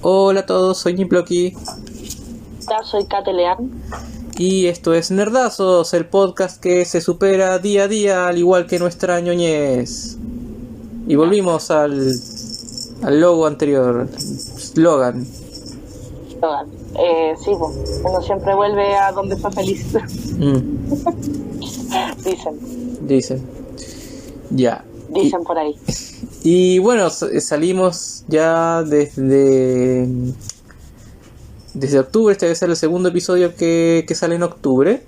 Hola a todos, soy Niploki. Soy Kate Leán. Y esto es Nerdazos, el podcast que se supera día a día, al igual que nuestra ñoñez. Y volvimos al logo anterior, slogan. Sí, uno siempre vuelve a donde fue feliz. Dicen. Ya. Dicen por ahí. Y bueno, salimos ya desde octubre. Este debe ser el segundo episodio que sale en octubre.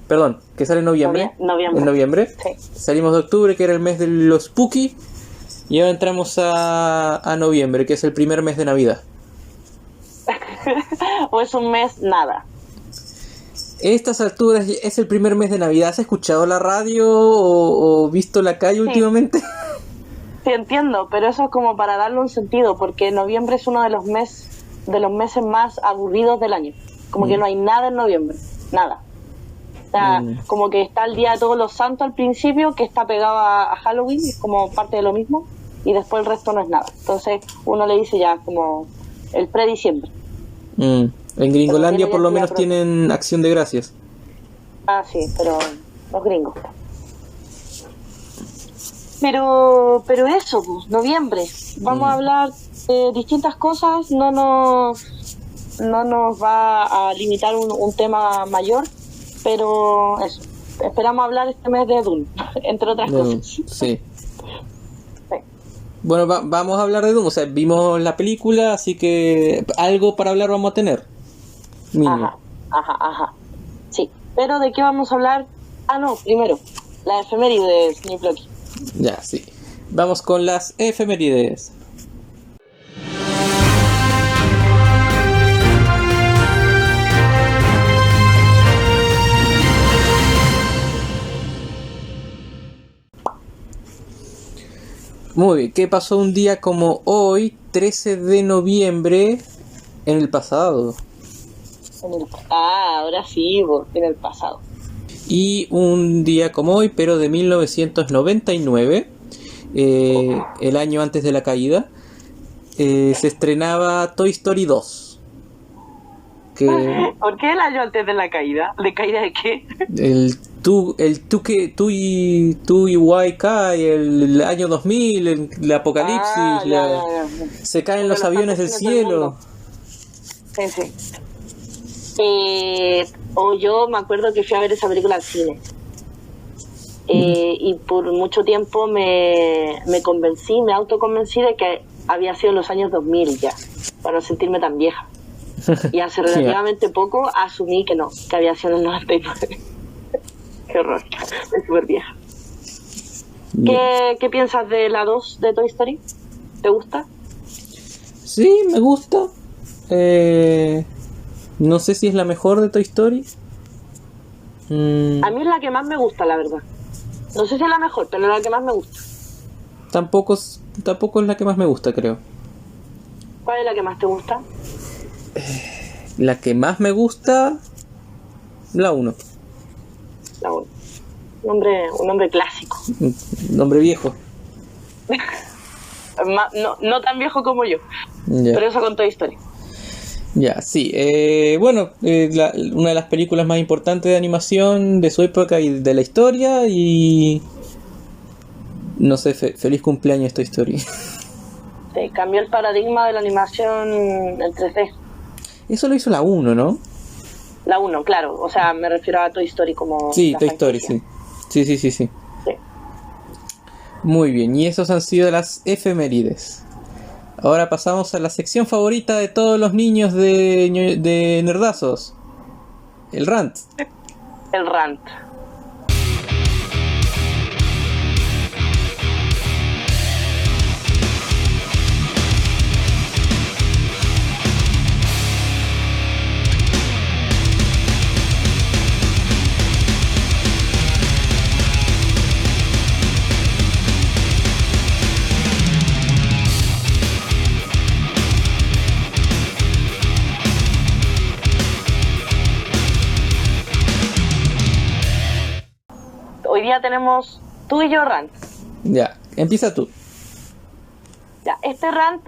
Perdón, que sale en noviembre. En noviembre. Sí. Salimos de octubre, que era el mes de los Spooky. Y ahora entramos a noviembre, que es el primer mes de Navidad. O es un mes nada. Estas alturas es el primer mes de Navidad. ¿Has escuchado la radio o visto la calle últimamente? Sí, entiendo, pero eso es como para darle un sentido, porque noviembre es uno de los meses más aburridos del año. Como que no hay nada en noviembre, nada. O sea, como que está el Día de Todos los Santos al principio, que está pegado a Halloween, es como parte de lo mismo, y después el resto no es nada. Entonces uno le dice ya como el pre-diciembre. En Gringolandia por lo menos tienen Acción de Gracias. Ah, sí, pero los gringos. Pero eso, pues, noviembre. Vamos a hablar de distintas cosas, no nos va a limitar un tema mayor, pero eso. Esperamos hablar este mes de Dune, entre otras cosas. Sí. Bueno, vamos a hablar de Dune, o sea, vimos la película, así que algo para hablar vamos a tener. Mínimo. Ajá. Sí, pero ¿de qué vamos a hablar? Primero, la efeméride de Niploki. Ya, sí. Vamos con las efemérides. Muy bien, ¿qué pasó un día como hoy, 13 de noviembre, en el pasado? Ahora sí, en el pasado. Y un día como hoy, pero de 1999, el año antes de la caída, se estrenaba Toy Story 2. ¿Por qué el año antes de la caída? ¿De caída de qué? Tú y YK, el año 2000, el apocalipsis, se caen los aviones del cielo. Sí. O yo me acuerdo que fui a ver esa película al cine. Y por mucho tiempo me autoconvencí de que había sido en los años 2000 ya, para no sentirme tan vieja. Y hace relativamente poco asumí que no, que había sido en el 99. Qué horror, es súper vieja. ¿Qué piensas de la 2 de Toy Story? ¿Te gusta? Sí, me gusta. No sé si es la mejor de Toy Story. A mí es la que más me gusta, la verdad. No sé si es la mejor, pero es la que más me gusta. Tampoco es la que más me gusta, creo. ¿Cuál es la que más te gusta? La que más me gusta, la 1. La 1. Un nombre clásico. Un nombre viejo. No tan viejo como yo. Yeah. Pero eso con Toy Story. Ya, sí. Una de las películas más importantes de animación de su época y de la historia. Y no sé, feliz cumpleaños Toy Story. Sí, cambió el paradigma de la animación en 3D. Eso lo hizo la 1, ¿no? La 1, claro. O sea, me refiero a Toy Story como... Sí, Toy Story, sí. Sí. Muy bien, y esos han sido las efemérides. Ahora pasamos a la sección favorita de todos los niños de Nerdazos. El rant. El rant. Hoy día tenemos tú y yo rant. Ya, empieza tú. Ya, este rant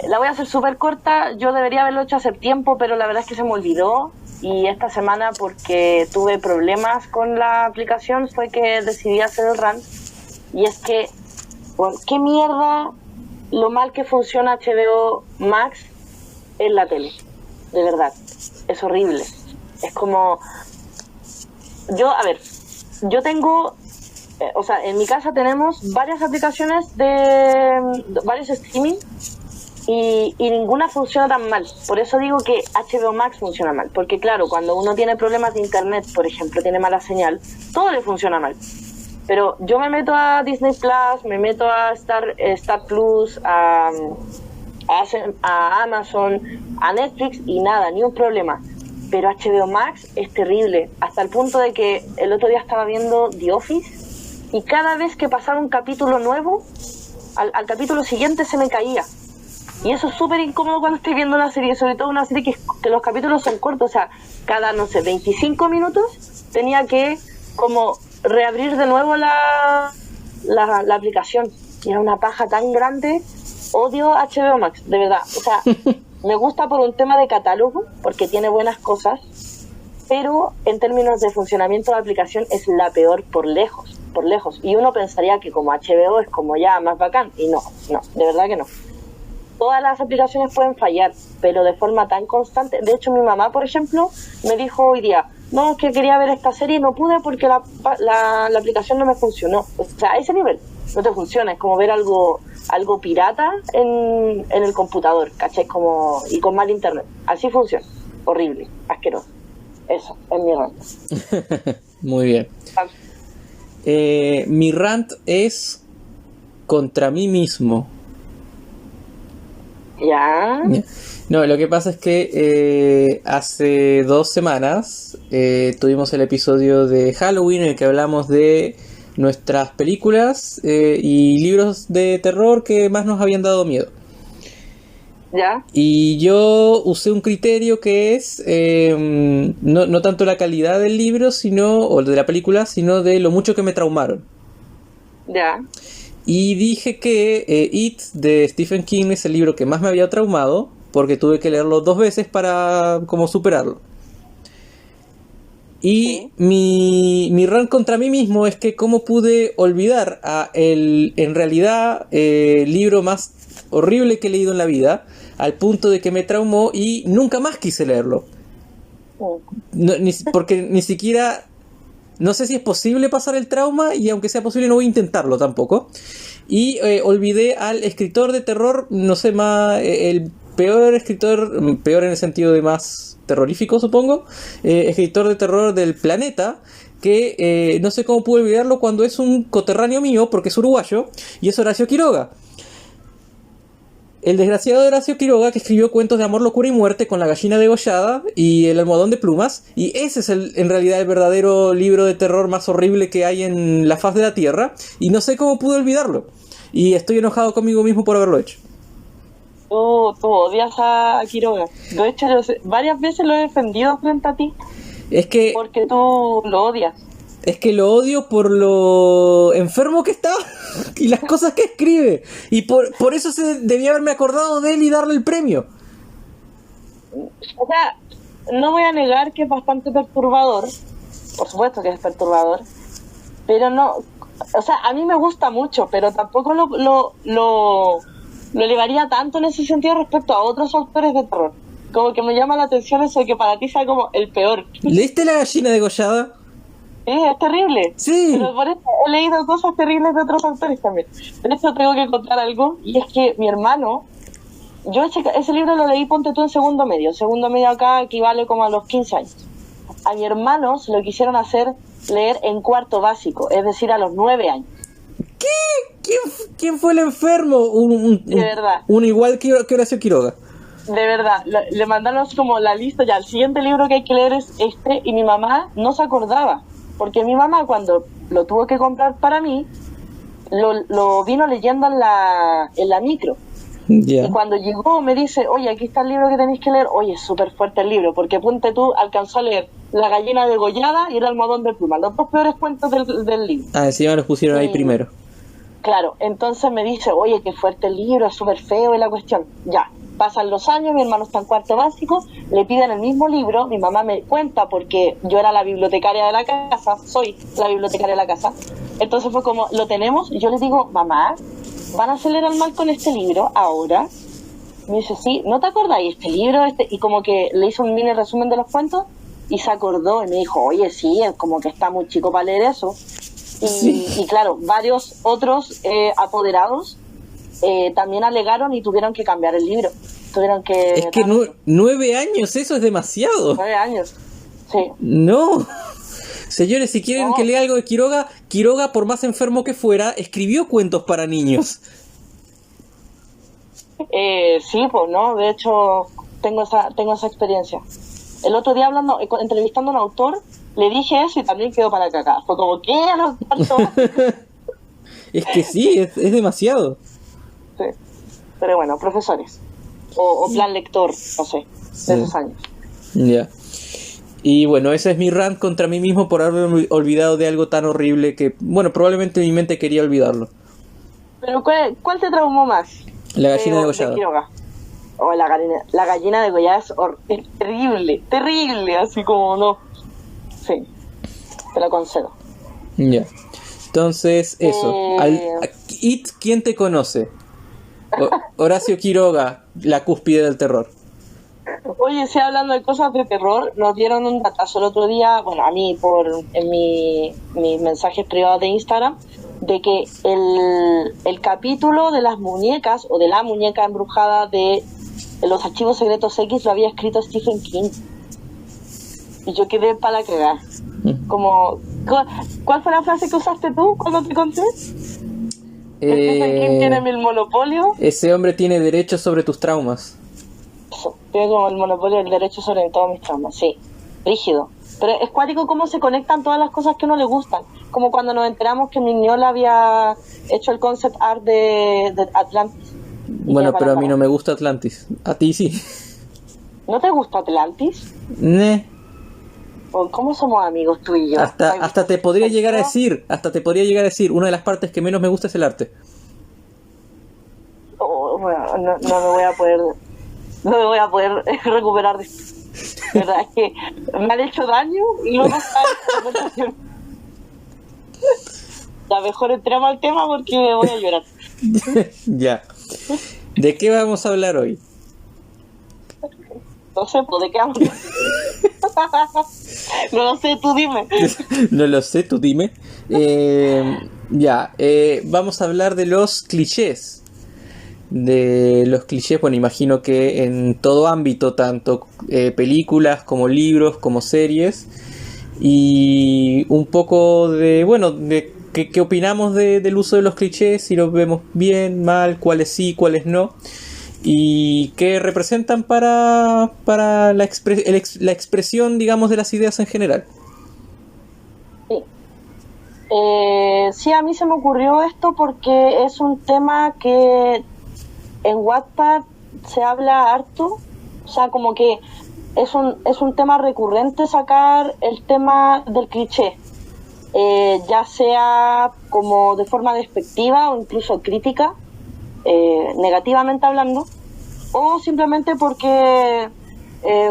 la voy a hacer súper corta. Yo debería haberlo hecho hace tiempo, pero la verdad es que se me olvidó. Y esta semana, porque tuve problemas con la aplicación, fue que decidí hacer el rant. Y es que, bueno, qué mierda lo mal que funciona HBO Max en la tele. De verdad, es horrible. Es como... yo tengo... o sea, en mi casa tenemos varias aplicaciones de varios streaming y ninguna funciona tan mal. Por eso digo que HBO Max funciona mal. Porque claro, cuando uno tiene problemas de internet, por ejemplo, tiene mala señal, todo le funciona mal. Pero yo me meto a Disney Plus, me meto a Star Plus, a Amazon, a Netflix y nada, ni un problema. Pero HBO Max es terrible, hasta el punto de que el otro día estaba viendo The Office y cada vez que pasaba un capítulo nuevo, al capítulo siguiente se me caía. Y eso es súper incómodo cuando estoy viendo una serie, sobre todo una serie que los capítulos son cortos, o sea, cada, no sé, 25 minutos tenía que como reabrir de nuevo la aplicación. Y era una paja tan grande. Odio HBO Max, de verdad. O sea, me gusta por un tema de catálogo, porque tiene buenas cosas, pero en términos de funcionamiento de la aplicación es la peor por lejos, por lejos. Y uno pensaría que como HBO es como ya más bacán, y no, de verdad que no. Todas las aplicaciones pueden fallar, pero de forma tan constante. De hecho, mi mamá, por ejemplo, me dijo hoy día, no, que quería ver esta serie y no pude porque la aplicación no me funcionó. O sea, a ese nivel no te funciona, es como ver algo pirata en el computador, ¿cachai? Como, y con mal internet. Así funciona. Horrible, asqueroso. Eso, es mi rant. Muy bien. Mi rant es contra mí mismo. ¿Ya? No, lo que pasa es que hace 2 semanas tuvimos el episodio de Halloween en el que hablamos de nuestras películas y libros de terror que más nos habían dado miedo. ¿Ya? Y yo usé un criterio que es no tanto la calidad del libro o de la película, sino de lo mucho que me traumaron. ¿Ya? Y dije que It de Stephen King es el libro que más me había traumado, porque tuve que leerlo 2 veces para como superarlo. Y mi rant contra mí mismo es que cómo pude olvidar en realidad el libro más horrible que he leído en la vida, al punto de que me traumó y nunca más quise leerlo. Porque ni siquiera... No sé si es posible pasar el trauma y aunque sea posible no voy a intentarlo tampoco. Y olvidé al escritor de terror, no sé, el peor escritor, peor en el sentido de más terrorífico supongo, escritor de terror del planeta, que no sé cómo pude olvidarlo cuando es un coterráneo mío porque es uruguayo y es Horacio Quiroga. El desgraciado de Horacio Quiroga, que escribió cuentos de amor, locura y muerte con La gallina degollada y El almohadón de plumas. Y ese es en realidad el verdadero libro de terror más horrible que hay en la faz de la tierra. Y no sé cómo pude olvidarlo. Y estoy enojado conmigo mismo por haberlo hecho. Tú odias a Quiroga. De hecho, varias veces lo he defendido frente a ti. Es que... Porque tú lo odias. Es que lo odio por lo enfermo que está y las cosas que escribe. Y por eso debía haberme acordado de él y darle el premio. O sea, no voy a negar que es bastante perturbador. Por supuesto que es perturbador. Pero no... O sea, a mí me gusta mucho, pero tampoco lo elevaría tanto en ese sentido respecto a otros autores de terror. Como que me llama la atención eso de que para ti sea como el peor. ¿Leíste La gallina degollada? Es terrible. Sí. Pero por eso he leído cosas terribles de otros autores también. De hecho, tengo que contar algo. Y es que mi hermano... Yo ese libro lo leí, ponte tú, en segundo medio. Segundo medio acá equivale como a los 15 años. A mi hermano se lo quisieron hacer leer en cuarto básico. Es decir, a los 9 años. ¿Qué? ¿Quién fue el enfermo? De verdad. Un igual que Horacio Quiroga. De verdad, le mandaron como la lista, ya el siguiente libro que hay que leer es este, y mi mamá no se acordaba, porque mi mamá cuando lo tuvo que comprar para mí, lo vino leyendo en la micro. Yeah. Y cuando llegó me dice, oye, aquí está el libro que tenéis que leer. Oye, es súper fuerte el libro, porque ponte tú, alcanzó a leer La gallina degollada y El almohadón de plumas, los 2 peores cuentos del libro. Ah, encima los pusieron ahí primero. Claro, entonces me dice, oye, qué fuerte el libro, es súper feo y la cuestión. Ya, pasan los años, mi hermano está en cuarto básico, le piden el mismo libro, mi mamá me cuenta porque yo era la bibliotecaria de la casa, soy la bibliotecaria de la casa. Entonces fue como, lo tenemos, y yo le digo, mamá, ¿van a acelerar mal con este libro ahora? Me dice, sí, ¿no te acordáis este libro? Y como que le hizo un mini resumen de los cuentos y se acordó y me dijo, oye, sí, es como que está muy chico para leer eso. Y claro, varios otros apoderados también alegaron y tuvieron que cambiar el libro. Tuvieron que... Es que 9 años, eso es demasiado. 9 años, sí. No. Señores, si quieren que lea algo de Quiroga, Quiroga, por más enfermo que fuera, escribió cuentos para niños. Sí, pues no, de hecho tengo esa experiencia. El otro día entrevistando a un autor, le dije eso y también quedó para acá. Fue como, ¿qué? Es que sí, es demasiado. Sí. Pero bueno, profesores. O plan lector, no sé, de esos años. Ya. Y bueno, ese es mi rant contra mí mismo por haberme olvidado de algo tan horrible que, bueno, probablemente mi mente quería olvidarlo. Pero ¿cuál te traumó más? La gallina degollada. O la gallina degollada es terrible, terrible, así como no. Sí, te lo concedo. Ya. Entonces, eso. ¿Quién te conoce? Horacio Quiroga, la cúspide del terror. Oye, sí, hablando de cosas de terror, nos dieron un datazo el otro día, bueno, a mí en mis mensajes privados de Instagram, de que el capítulo de las muñecas o de la muñeca embrujada de los Archivos Secretos X lo había escrito Stephen King. Y yo quedé para cagar. Como, ¿cuál fue la frase que usaste tú cuando te conté? Stephen King tiene el monopolio. Ese hombre tiene derecho sobre tus traumas. Tiene como el monopolio del derecho sobre todos mis traumas, sí. Rígido. Pero es cuático cómo se conectan todas las cosas que a uno le gustan. Como cuando nos enteramos que Mignola había hecho el concept art de Atlantis. Bueno, pero a mí no me gusta Atlantis. A ti sí. ¿No te gusta Atlantis? ¿Cómo somos amigos tú y yo? Hasta te podría llegar a decir, una de las partes que menos me gusta es el arte. Bueno, no me voy a poder recuperar de esto. ¿Verdad? Es que me han hecho daño y luego está ya mejor entremos al tema porque voy a llorar. Ya. ¿De qué vamos a hablar hoy? No sé, pues, ¿de qué vamos a hablar? No lo sé, tú dime. No lo sé, tú dime. Vamos a hablar de los clichés. Bueno, imagino que en todo ámbito, tanto películas como libros, como series, y un poco de qué opinamos del uso de los clichés, si los vemos bien, mal, cuáles sí, cuáles no, y qué representan para la expresión, digamos, de las ideas en general. Sí. Sí, a mí se me ocurrió esto porque es un tema que en Wattpad se habla harto, o sea, como que es un tema recurrente sacar el tema del cliché, ya sea como de forma despectiva o incluso crítica, negativamente hablando, o simplemente porque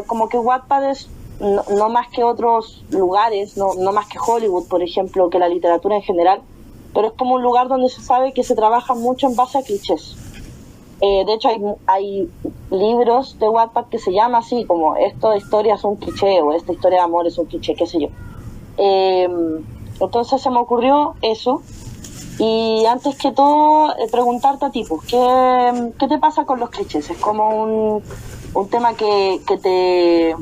como que Wattpad es no más que otros lugares, no más que Hollywood, por ejemplo, que la literatura en general, pero es como un lugar donde se sabe que se trabaja mucho en base a clichés. De hecho hay libros de Wattpad que se llama así, como esta historia es un cliché o esta historia de amor es un cliché, qué sé yo. Entonces se me ocurrió eso. Y antes que todo, preguntarte a ti, pues, ¿qué te pasa con los clichés? ¿Es como un tema que te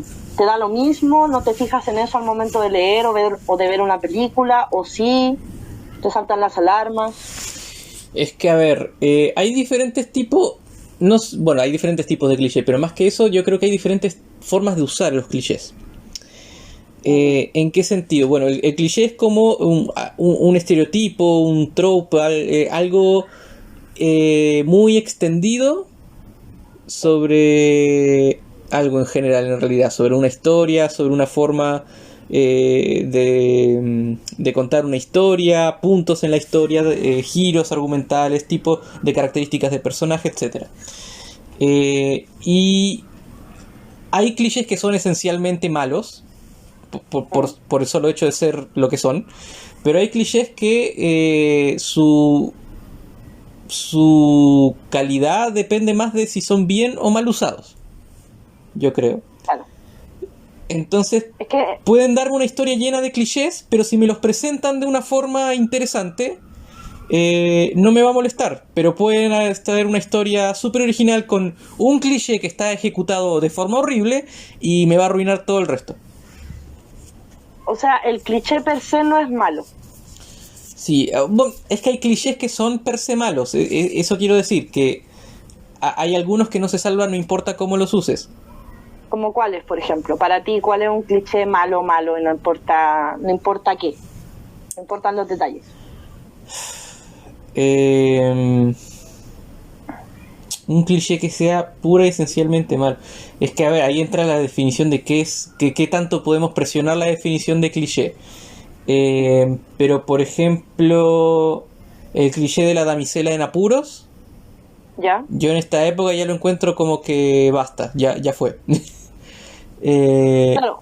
da lo mismo? ¿No te fijas en eso al momento de leer o de ver una película? ¿O sí? ¿Te saltan las alarmas? Es que, a ver, hay diferentes tipos... hay diferentes tipos de clichés, pero más que eso, yo creo que hay diferentes formas de usar los clichés. ¿En qué sentido? Bueno, el cliché es como un estereotipo, un trope, algo muy extendido sobre algo en general, en realidad, sobre una historia, sobre una forma de contar una historia, puntos en la historia, giros argumentales, tipo de características de personaje, etc. Y hay clichés que son esencialmente malos, por el solo hecho de ser lo que son, pero hay clichés que su calidad depende más de si son bien o mal usados, yo creo. Claro. Entonces, Es que, pueden darme una historia llena de clichés, pero si me los presentan de una forma interesante, no me va a molestar. Pero pueden tener una historia súper original con un cliché que está ejecutado de forma horrible y me va a arruinar todo el resto. o sea, el cliché per se no es malo. Sí, bueno, es que hay clichés que son per se malos. Eso quiero decir, que hay algunos que no se salvan, no importa cómo los uses. ¿Como cuáles, por ejemplo? Para ti, ¿cuál es un cliché malo, y no importa qué? No importan los detalles. Un cliché que sea pura y esencialmente mal. Es que, a ver, ahí entra la definición de qué tanto podemos presionar la definición de cliché. Pero, por ejemplo, el cliché de la damisela en apuros, ¿Ya? yo en esta época ya lo encuentro como que basta, ya fue. Claro.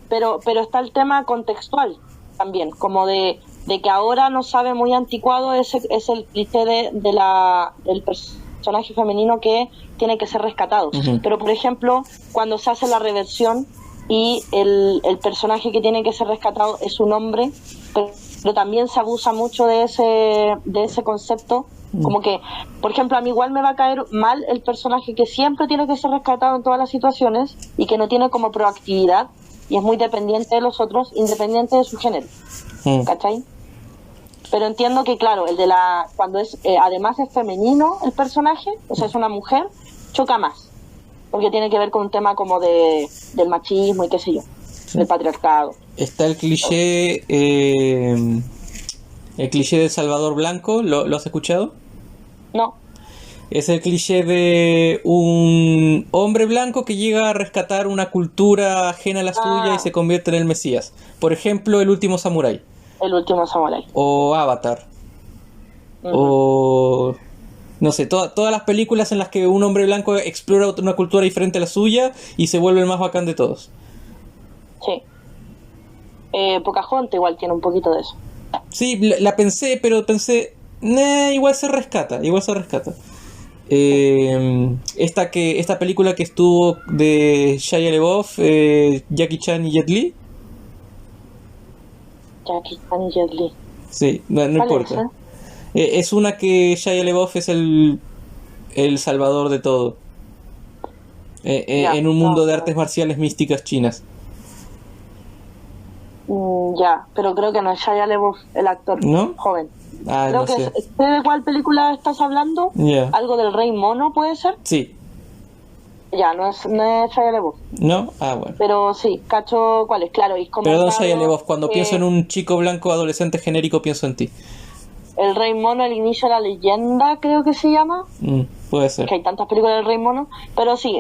Pero está el tema contextual también, como de que ahora nos sabe muy anticuado es el cliché del personaje femenino que tiene que ser rescatado. Uh-huh. Pero, por ejemplo, cuando se hace la reversión y el personaje que tiene que ser rescatado es un hombre, pero también se abusa mucho de ese concepto. Como que, por ejemplo, a mí igual me va a caer mal el personaje que siempre tiene que ser rescatado en todas las situaciones y que no tiene como proactividad y es muy dependiente de los otros, independiente de su género. ¿Cachai? Pero entiendo que, claro, cuando además es femenino el personaje, o sea, es una mujer, choca más. Porque tiene que ver con un tema como del machismo y qué sé yo, del patriarcado. Está el cliché del Salvador Blanco, ¿lo has escuchado? No. Es el cliché de un hombre blanco que llega a rescatar una cultura ajena a la suya y se convierte en el Mesías. Por ejemplo, El último samurái. El último samurái. O Avatar. Uh-huh. O... no sé, todas las películas en las que un hombre blanco explora una cultura diferente a la suya y se vuelve el más bacán de todos. Sí. Pocahontas igual tiene un poquito de eso. Sí, la pensé, pero pensé, igual se rescata. Esta película que estuvo de Shia LaBeouf, Jackie Chan y Jet Li. Jackie Chan y Jet Li. Sí, no importa. Es una que Shia LaBeouf es el salvador de todo. En un mundo de artes marciales místicas chinas. Ya, pero creo que no es Shia LaBeouf el actor. ¿No? Joven. Creo no que sé. ¿De cuál película estás hablando? Yeah. ¿Algo del Rey Mono puede ser? Sí. Ya, no es Shia LaBeouf. ¿No? Bueno. Pero sí, cacho cuál es, claro. Y como perdón, Shia LaBeouf, cuando pienso en un chico blanco adolescente genérico pienso en ti. El Rey Mono, el inicio de la leyenda, creo que se llama. Puede ser. Que hay tantas películas del Rey Mono. Pero sí,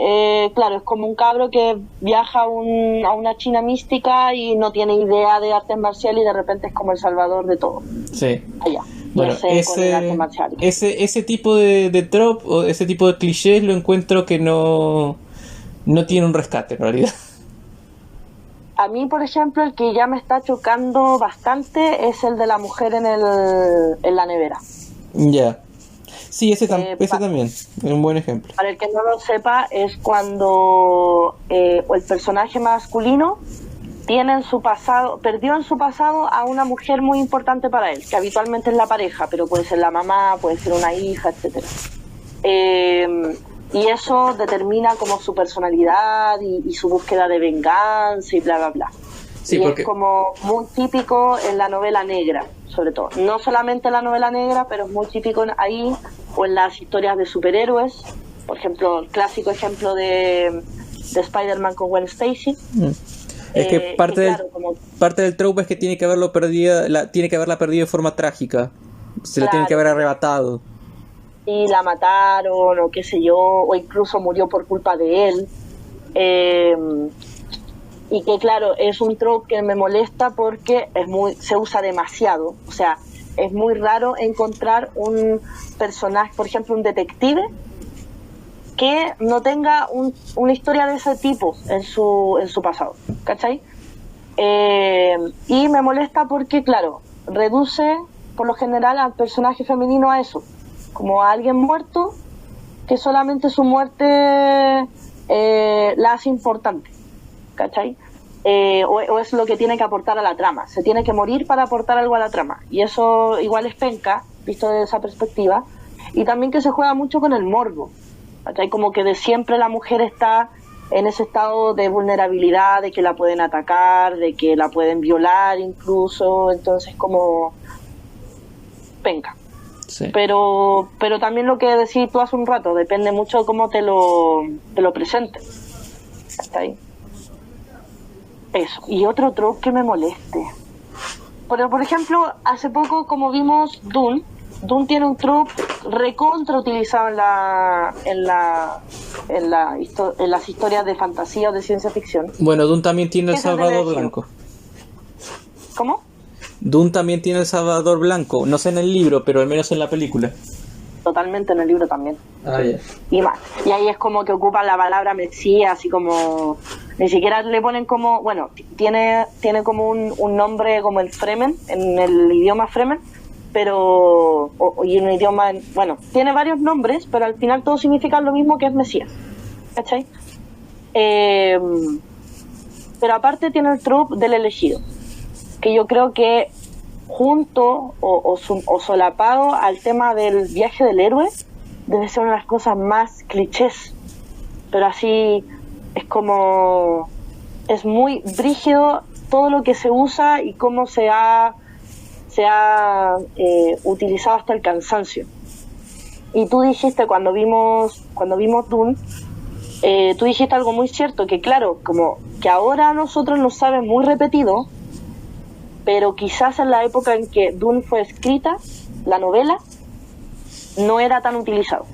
claro, es como un cabro que viaja a una China mística y no tiene idea de artes marciales y de repente es como el salvador de todo. Sí. Allá. Bueno, ese tipo de trope o ese tipo de clichés lo encuentro que no tiene un rescate en realidad. A mí, por ejemplo, el que ya me está chocando bastante es el de la mujer en la nevera. Ya. Sí, ese también es un buen ejemplo. Para el que no lo sepa, es cuando el personaje masculino perdió en su pasado a una mujer muy importante para él, que habitualmente es la pareja, pero puede ser la mamá, puede ser una hija, etcétera. Y eso determina como su personalidad y su búsqueda de venganza y bla, bla, bla. Sí, porque es como muy típico en la novela negra, sobre todo. No solamente en la novela negra, pero es muy típico ahí, o en las historias de superhéroes. Por ejemplo, el clásico ejemplo de Spider-Man con Gwen Stacy. Es que parte del trope es que tiene que haberla perdido de forma trágica. Se la tienen que haber arrebatado. Y la mataron, o qué sé yo, o incluso murió por culpa de él. y que claro, es un trope que me molesta porque se usa demasiado. O sea, es muy raro encontrar un personaje, por ejemplo, un detective, que no tenga una historia de ese tipo en su pasado, ¿cachai? Y me molesta porque, claro, reduce por lo general al personaje femenino a eso, como a alguien muerto, que solamente su muerte la hace importante, ¿cachai? O es lo que tiene que aportar a la trama, se tiene que morir para aportar algo a la trama, y eso igual es penca, visto desde esa perspectiva, y también que se juega mucho con el morbo, ¿cachai? Como que de siempre la mujer está en ese estado de vulnerabilidad, de que la pueden atacar, de que la pueden violar incluso, entonces como penca. Sí. Pero también lo que decís tú hace un rato, depende mucho de cómo te lo presenten. ¿Está ahí? Eso. Y otro trope que me moleste. Pero, por ejemplo, hace poco, como vimos Dune tiene un trope recontra utilizado en las historias de fantasía o de ciencia ficción. Bueno, Dune también tiene el Salvador Blanco. ¿Cómo? Dune también tiene el Salvador Blanco, no sé en el libro, pero al menos en la película. Totalmente, en el libro también. Ah, ya. Y ahí es como que ocupa la palabra Mesías, así como... Ni siquiera le ponen como... Bueno, tiene como un nombre como el Fremen, en el idioma Fremen, pero... y un idioma... Bueno, tiene varios nombres, pero al final todos significan lo mismo, que es Mesías. ¿Cachai? Pero aparte tiene el trope del elegido, que yo creo que junto o solapado al tema del viaje del héroe debe ser una de las cosas más clichés, pero así es como es muy brígido todo lo que se usa y cómo se ha utilizado hasta el cansancio. Y tú dijiste cuando vimos Dune, tú dijiste algo muy cierto, que claro, como que ahora a nosotros nos sabe muy repetido, pero quizás en la época en que Dune fue escrita, la novela, no era tan utilizado.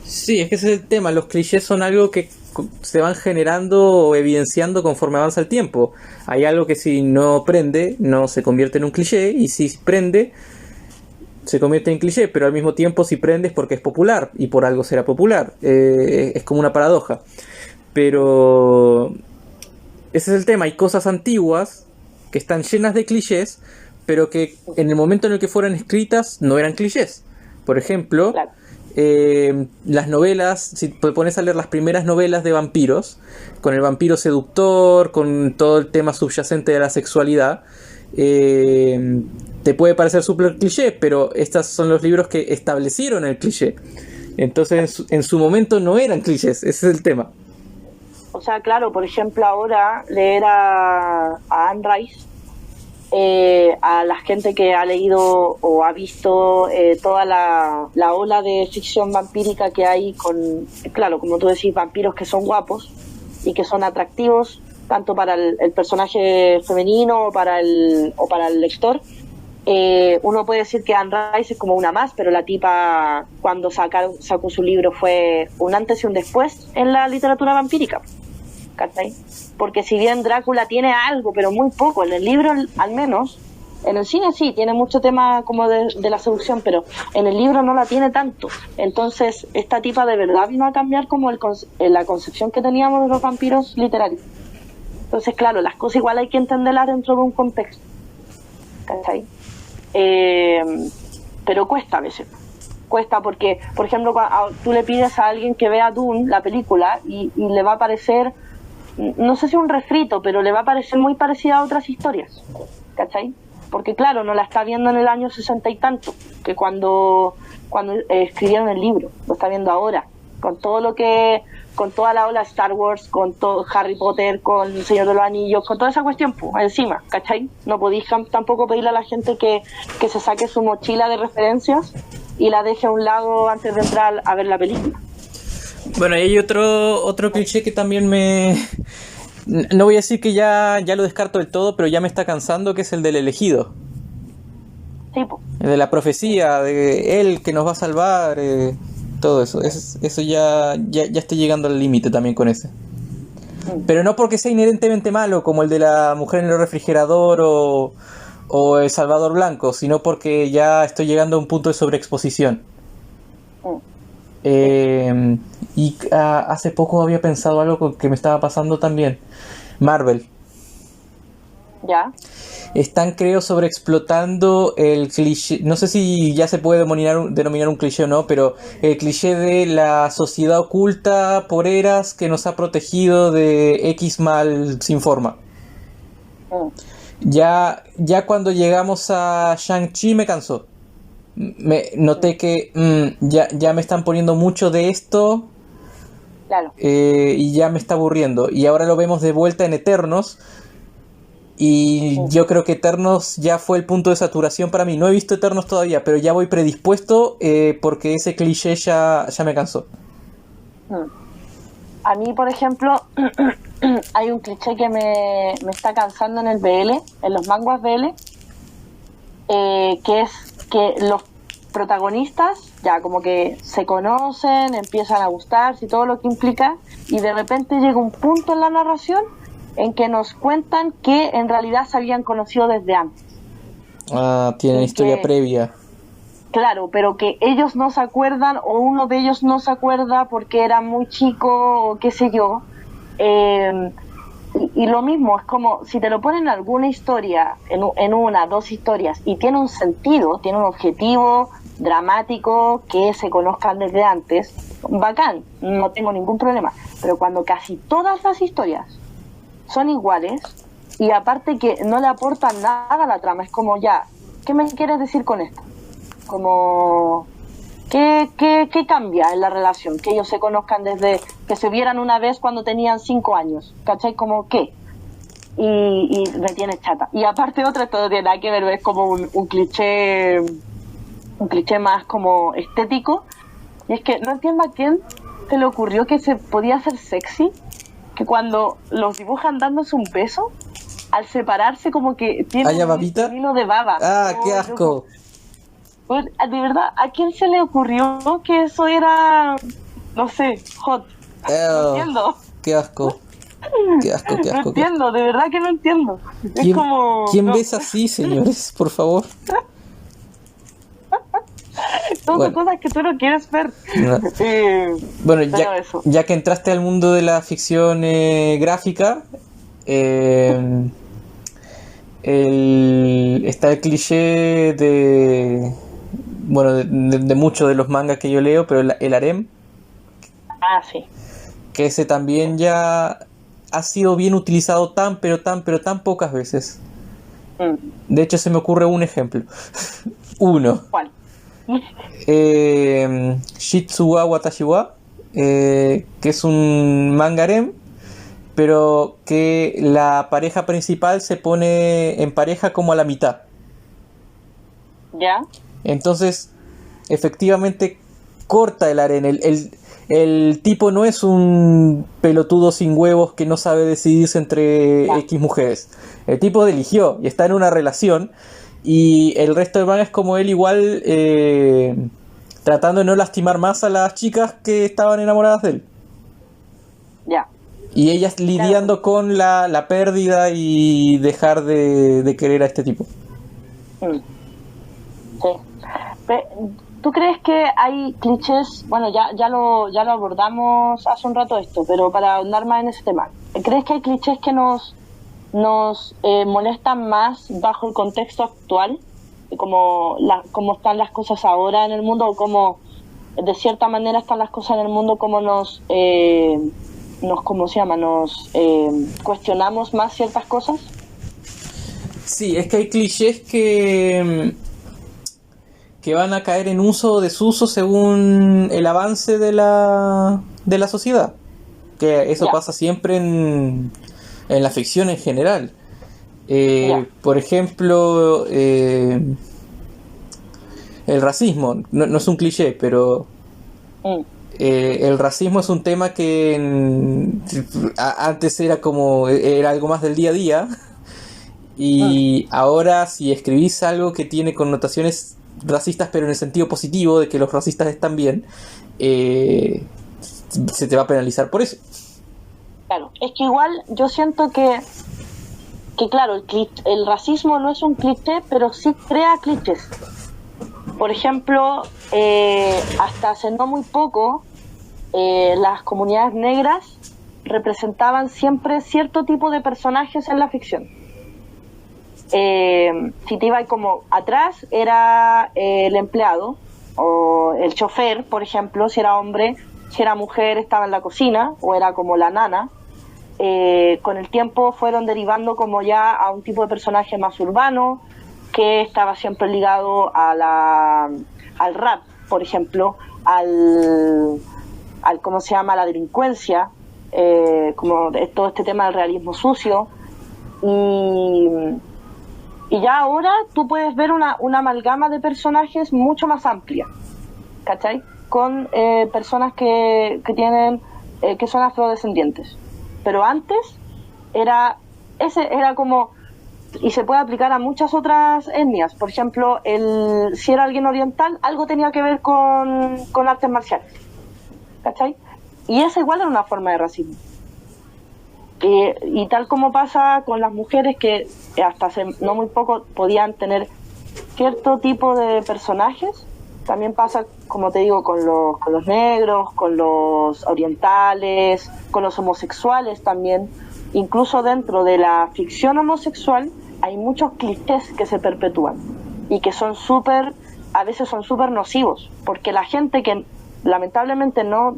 Sí, es que ese es el tema. Los clichés son algo que se van generando o evidenciando conforme avanza el tiempo. Hay algo que si no prende, no se convierte en un cliché, y si prende, se convierte en cliché, pero al mismo tiempo si prende es porque es popular, y por algo será popular. Es como una paradoja. Pero... ese es el tema, hay cosas antiguas que están llenas de clichés, pero que en el momento en el que fueron escritas no eran clichés. Por ejemplo, Claro. Las novelas, si te pones a leer las primeras novelas de vampiros, con el vampiro seductor, con todo el tema subyacente de la sexualidad, te puede parecer súper cliché, pero estos son los libros que establecieron el cliché. Entonces en su momento no eran clichés, ese es el tema. O sea, claro, por ejemplo, ahora leer a Anne Rice, a la gente que ha leído o ha visto toda la ola de ficción vampírica que hay con, claro, como tú decís, vampiros que son guapos y que son atractivos tanto para el personaje femenino o para el lector. Uno puede decir que Anne Rice es como una más, pero la tipa cuando sacó su libro fue un antes y un después en la literatura vampírica, ¿cachai? Porque si bien Drácula tiene algo, pero muy poco, en el libro al menos, en el cine sí, tiene mucho tema como de la seducción, pero en el libro no la tiene tanto. Entonces esta tipa de verdad vino a cambiar como la concepción que teníamos de los vampiros literarios. Entonces claro, las cosas igual hay que entenderlas dentro de un contexto, ¿cachai? Pero cuesta a veces. Cuesta porque, por ejemplo, tú le pides a alguien que vea Dune, la película, y le va a parecer, no sé si un refrito, pero le va a parecer muy parecida a otras historias, ¿cachai? Porque claro, no la está viendo en el año 60 y tanto, que cuando escribieron el libro, lo está viendo ahora, con toda la ola de Star Wars, con todo Harry Potter, con El Señor de los Anillos, con toda esa cuestión, pues, encima, ¿cachai? No podéis tampoco pedirle a la gente que se saque su mochila de referencias y la deje a un lado antes de entrar a ver la película. Bueno, y hay otro cliché que también no voy a decir que ya lo descarto del todo, pero ya me está cansando, que es el del elegido. Sí, pues. El de la profecía, de él que nos va a salvar, todo eso. Eso ya estoy llegando al límite también con ese. Pero no porque sea inherentemente malo, como el de la mujer en el refrigerador o el Salvador Blanco, sino porque ya estoy llegando a un punto de sobreexposición. Hace poco había pensado algo que me estaba pasando también. Marvel. ¿Ya? Están, creo, sobreexplotando el cliché. No sé si ya se puede denominar un cliché o no, pero el cliché de la sociedad oculta por eras que nos ha protegido de X mal sin forma. Ya cuando llegamos a Shang-Chi me cansó. Noté que ya me están poniendo mucho de esto. Claro. Y ya me está aburriendo. Y ahora lo vemos de vuelta en Eternos. Y yo creo que Eternos ya fue el punto de saturación para mí. No he visto Eternos todavía, pero ya voy predispuesto porque ese cliché ya me cansó. A mí, por ejemplo, hay un cliché que me está cansando en el BL, en los manguas BL, que es que los protagonistas ya como que se conocen, empiezan a gustarse y todo lo que implica, y de repente llega un punto en la narración en que nos cuentan que en realidad se habían conocido desde antes. Tienen historia previa. Claro, pero que ellos no se acuerdan o uno de ellos no se acuerda porque era muy chico o qué sé yo. Y lo mismo, es como si te lo ponen en alguna historia, en una, dos historias, y tiene un sentido, tiene un objetivo dramático, que se conozcan desde antes, bacán, no tengo ningún problema. Pero cuando casi todas las historias son iguales y aparte que no le aportan nada a la trama, es como ya, ¿qué me quieres decir con esto? Como ¿qué cambia en la relación? Que ellos se conozcan desde que se vieran una vez cuando tenían 5 años, ¿cachai? Como ¿qué? Y me tiene chata. Y aparte otra, esto no tiene nada que ver, es como un cliché más como estético, y es que no entiendo a quién se le ocurrió que se podía hacer sexy que cuando los dibujan dándose un beso, al separarse como que tiene un hilo de baba. ¡Qué asco! De verdad, ¿a quién se le ocurrió que eso era, no sé, hot? No entiendo. ¡Qué asco! ¡Qué asco! No entiendo, de verdad que no entiendo. Es como... ¿Quién besa así, señores? Por favor. Son cosas que tú no quieres ver. No. Bueno, ya que entraste al mundo de la ficción gráfica, está el cliché de muchos de los mangas que yo leo, pero el harem. Sí. Que ese también ya ha sido bien utilizado tan pocas veces. De hecho, se me ocurre un ejemplo. Uno. ¿Cuál? Shitsuwa Watashiwa, que es un manga harem, pero que la pareja principal se pone en pareja como a la mitad. ¿Ya? Entonces, efectivamente, corta el harem. El tipo no es un pelotudo sin huevos que no sabe decidirse entre X mujeres. El tipo eligió y está en una relación. Y el resto de manga es como él igual tratando de no lastimar más a las chicas que estaban enamoradas de él. Ya. Y ellas lidiando con la pérdida y dejar de querer a este tipo. Sí. ¿Tú crees que hay clichés? Bueno, ya lo abordamos hace un rato esto, pero para ahondar más en ese tema. ¿Crees que hay clichés que nos molestan más bajo el contexto actual, como están las cosas ahora en el mundo, o como de cierta manera están las cosas en el mundo, como nos cuestionamos más ciertas cosas? Sí, es que hay clichés que van a caer en uso o desuso según el avance de la sociedad, que eso pasa siempre en la ficción en general. Por ejemplo, el racismo no es un cliché, pero el racismo es un tema que antes era algo más del día a día, y ahora si escribís algo que tiene connotaciones racistas pero en el sentido positivo de que los racistas están bien, se te va a penalizar por eso. Claro, es que igual yo siento que claro, el racismo no es un cliché, pero sí crea clichés. Por ejemplo, hasta hace no muy poco, las comunidades negras representaban siempre cierto tipo de personajes en la ficción. Si te ibas como atrás, era el empleado o el chofer, por ejemplo, si era hombre, si era mujer, estaba en la cocina o era como la nana. Con el tiempo fueron derivando como ya a un tipo de personaje más urbano, que estaba siempre ligado al rap, por ejemplo, al ¿cómo se llama?, la delincuencia, como todo este tema del realismo sucio. Y ya ahora tú puedes ver una amalgama de personajes mucho más amplia, ¿cachai? Con personas que tienen que son afrodescendientes. Pero antes era como, y se puede aplicar a muchas otras etnias. Por ejemplo, si era alguien oriental, algo tenía que ver con artes marciales, ¿cachai? Y esa igual era una forma de racismo. Y tal como pasa con las mujeres, que hasta hace no muy poco podían tener cierto tipo de personajes, también pasa, como te digo, con los negros, con los orientales, con los homosexuales también. Incluso dentro de la ficción homosexual hay muchos clichés que se perpetúan y que a veces son súper nocivos, porque la gente que lamentablemente no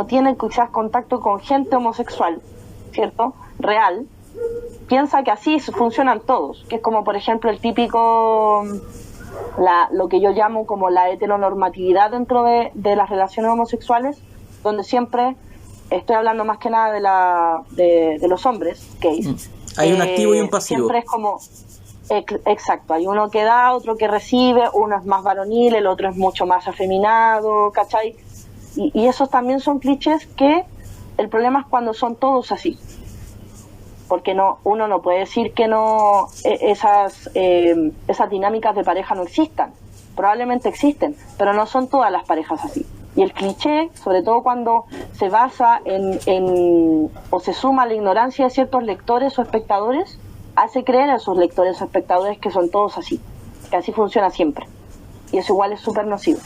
tiene quizás contacto con gente homosexual, ¿cierto?, real, piensa que así funcionan todos, que es como por ejemplo el típico, lo que yo llamo como la heteronormatividad dentro de las relaciones homosexuales, donde siempre, estoy hablando más que nada de los hombres gays, hay un activo y un pasivo. Siempre es como, exacto, hay uno que da, otro que recibe, uno es más varonil, el otro es mucho más afeminado, ¿cachai? Y esos también son clichés que el problema es cuando son todos así, porque uno no puede decir que esas dinámicas de pareja no existan. Probablemente existen, pero no son todas las parejas así. Y el cliché, sobre todo cuando se basa o se suma a la ignorancia de ciertos lectores o espectadores, hace creer a esos lectores o espectadores que son todos así, que así funciona siempre. Y eso igual es súper nocivo.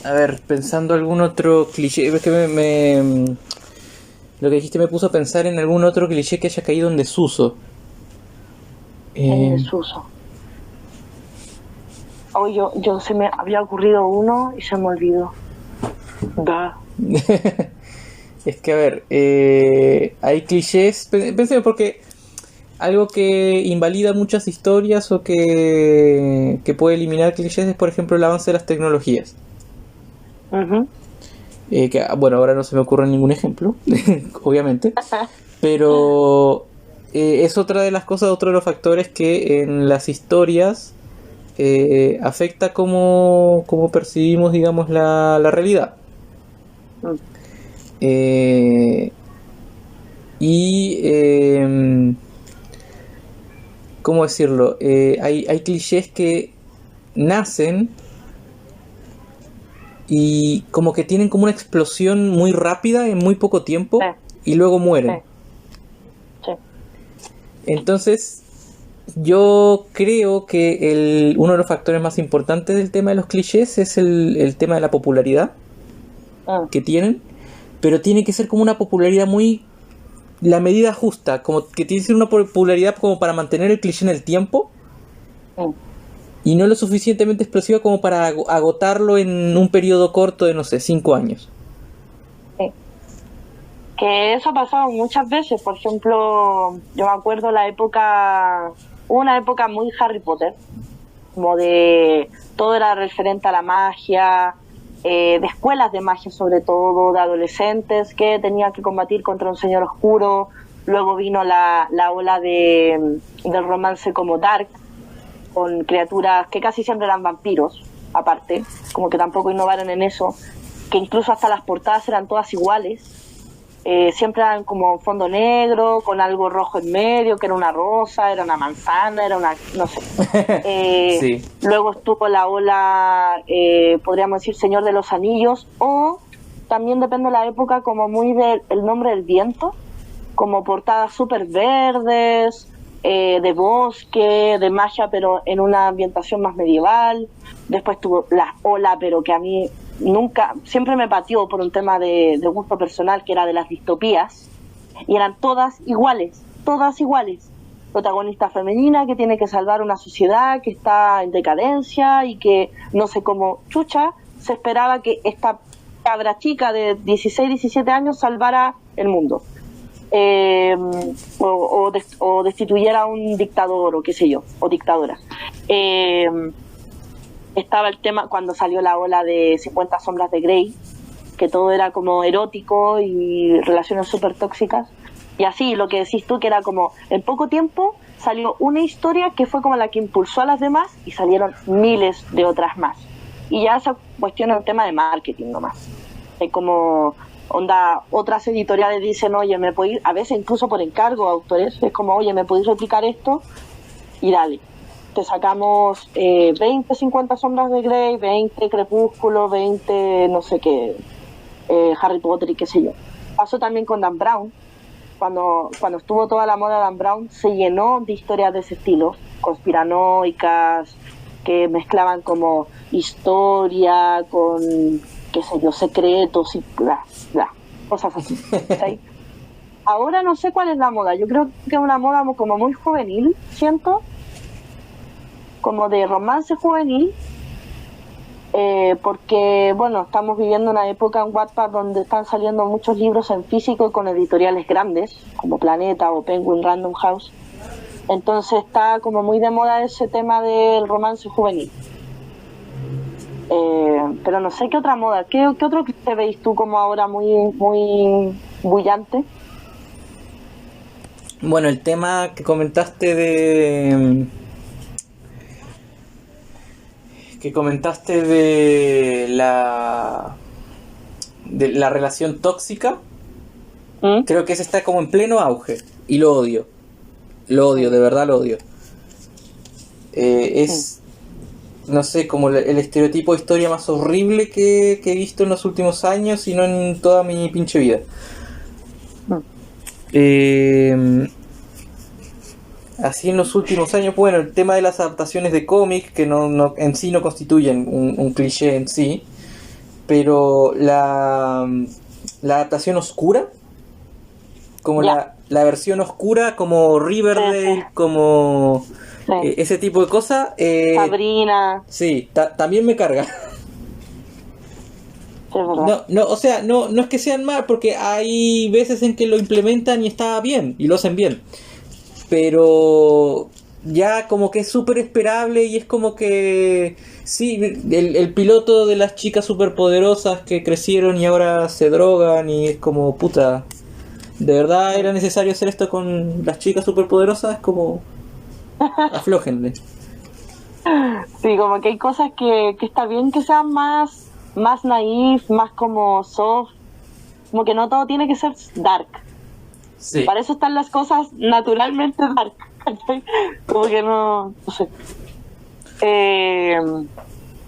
A ver, pensando algún otro cliché, es que lo que dijiste me puso a pensar en algún otro cliché que haya caído en desuso. En desuso. Hoy yo se me había ocurrido uno y se me olvidó. Es que a ver, hay clichés, pensé porque algo que invalida muchas historias o que puede eliminar clichés es, por ejemplo, el avance de las tecnologías. Uh-huh. Bueno, ahora no se me ocurre ningún ejemplo, obviamente, pero es otra de las cosas, otro de los factores que en las historias afecta cómo percibimos, digamos, la realidad. ¿Cómo decirlo? Hay clichés que nacen y como que tienen como una explosión muy rápida en muy poco tiempo, y luego mueren. Sí. Entonces, yo creo que uno de los factores más importantes del tema de los clichés es el tema de la popularidad que tienen, pero tiene que ser como una popularidad la medida justa, como que tiene que ser una popularidad como para mantener el cliché en el tiempo y no lo suficientemente explosiva como para agotarlo en un periodo corto de, no sé, 5 años. Sí. Que eso ha pasado muchas veces. Por ejemplo, yo me acuerdo una época muy Harry Potter, como de todo era referente a la magia, de escuelas de magia sobre todo, de adolescentes que tenían que combatir contra un señor oscuro. Luego vino la ola del romance como dark, con criaturas que casi siempre eran vampiros, aparte, como que tampoco innovaron en eso, que incluso hasta las portadas eran todas iguales, siempre eran como fondo negro, con algo rojo en medio, que era una rosa, era una manzana, era una, no sé. Sí. Luego estuvo la ola, podríamos decir, Señor de los Anillos, o también depende de la época, como muy del el nombre del viento, como portadas súper verdes, de bosque, de magia, pero en una ambientación más medieval. Después tuvo la ola, pero que a mí nunca, siempre me pateó por un tema de gusto personal, que era de las distopías, y eran todas iguales, protagonista femenina que tiene que salvar una sociedad que está en decadencia y que no sé cómo chucha se esperaba que esta cabra chica de 16, 17 años salvara el mundo, o destituyera a un dictador o qué sé yo, o dictadora. Estaba el tema cuando salió la ola de 50 sombras de Grey, que todo era como erótico y relaciones súper tóxicas. Y así, lo que decís tú, que era como, en poco tiempo salió una historia que fue como la que impulsó a las demás y salieron miles de otras más. Y ya esa cuestión es un tema de marketing nomás. Es como, onda, otras editoriales dicen, oye, me podéis, a veces incluso por encargo a autores, es como, oye, me podéis replicar esto y dale. Te sacamos 20, 50 sombras de Grey, 20 Crepúsculo, 20 no sé qué, Harry Potter y qué sé yo. Pasó también con Dan Brown. Cuando estuvo toda la moda de Dan Brown, se llenó de historias de ese estilo, conspiranoicas, que mezclaban como historia con, qué sé yo, secretos y bla, bla, cosas así. ¿Sí? Ahora no sé cuál es la moda, yo creo que es una moda como muy juvenil, siento, como de romance juvenil, porque bueno, estamos viviendo una época en Wattpad donde están saliendo muchos libros en físico con editoriales grandes como Planeta o Penguin Random House, entonces está como muy de moda ese tema del romance juvenil, pero no sé qué otra moda, qué otro que te veis tú como ahora muy bullante. Bueno, el tema que comentaste de la relación tóxica, creo que ese está como en pleno auge y lo odio, de verdad lo odio. Es, no sé, como el estereotipo de historia más horrible que he visto en los últimos años y no en toda mi pinche vida. Así en los últimos años, bueno, el tema de las adaptaciones de cómics, que no en sí no constituyen un cliché en sí, pero la adaptación oscura, como la versión oscura, como Riverdale, como ese tipo de cosas, Sabrina. Sí, también me carga. O sea, no es que sean mal, porque hay veces en que lo implementan y está bien, y lo hacen bien. Pero ya como que es súper esperable y es como que sí, el piloto de las chicas superpoderosas que crecieron y ahora se drogan y es como, puta, ¿de verdad era necesario hacer esto con las chicas superpoderosas? Es como, aflójenle. Sí, como que hay cosas que está bien que sean más naif, más como soft, como que no todo tiene que ser dark. Sí. Para eso están las cosas naturalmente dark. Como que no sé.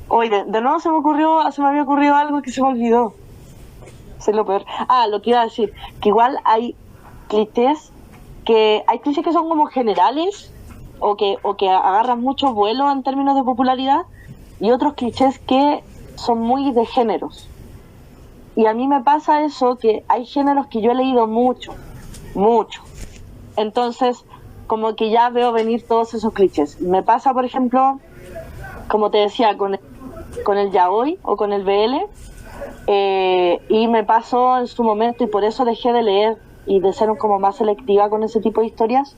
Hoy de nuevo se me había ocurrido algo que se me olvidó. Es lo peor. Lo que iba a decir, que igual hay clichés que son como generales o que agarran mucho vuelo en términos de popularidad, y otros clichés que son muy de géneros. Y a mí me pasa eso, que hay géneros que yo he leído mucho. Entonces, como que ya veo venir todos esos clichés. Me pasa, por ejemplo, como te decía, con el yaoi o con el BL, y me pasó en su momento, y por eso dejé de leer y de ser como más selectiva con ese tipo de historias,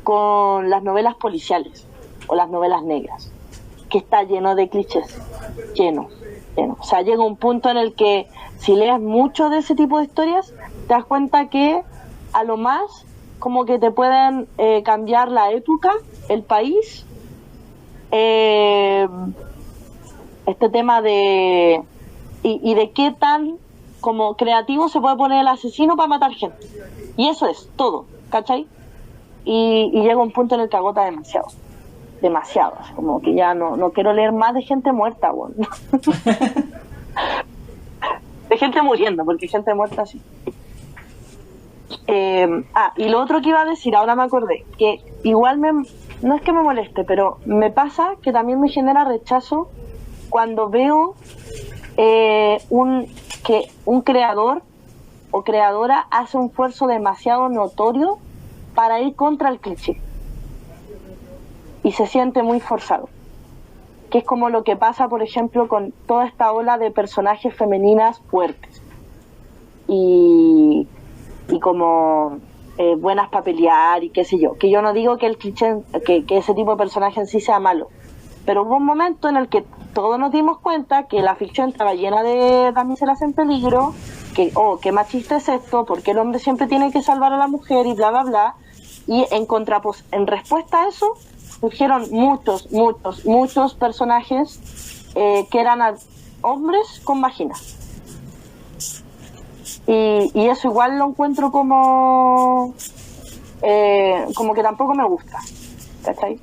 con las novelas policiales o las novelas negras, que está lleno de clichés, lleno. O sea, llega un punto en el que si lees mucho de ese tipo de historias, te das cuenta que a lo más como que te pueden cambiar la época, el país, este tema de y de qué tan como creativo se puede poner el asesino para matar gente. Y eso es todo, ¿cachai? Y llega un punto en el que agota demasiado. Demasiado. Como que ya no quiero leer más de gente muerta, bueno. De gente muriendo, porque gente muerta sí. Y lo otro que iba a decir, ahora me acordé, que igual no es que me moleste, pero me pasa que también me genera rechazo cuando veo que un creador o creadora hace un esfuerzo demasiado notorio para ir contra el cliché y se siente muy forzado, que es como lo que pasa, por ejemplo, con toda esta ola de personajes femeninas fuertes y como buenas para pelear y qué sé yo, que yo no digo que el cliché, que ese tipo de personaje en sí sea malo, pero hubo un momento en el que todos nos dimos cuenta que la ficción estaba llena de damiselas en peligro, que qué machista es esto, porque el hombre siempre tiene que salvar a la mujer y bla bla bla, y en respuesta a eso surgieron muchos personajes que eran hombres con vagina. Y eso igual lo encuentro como que tampoco me gusta, ¿cachai?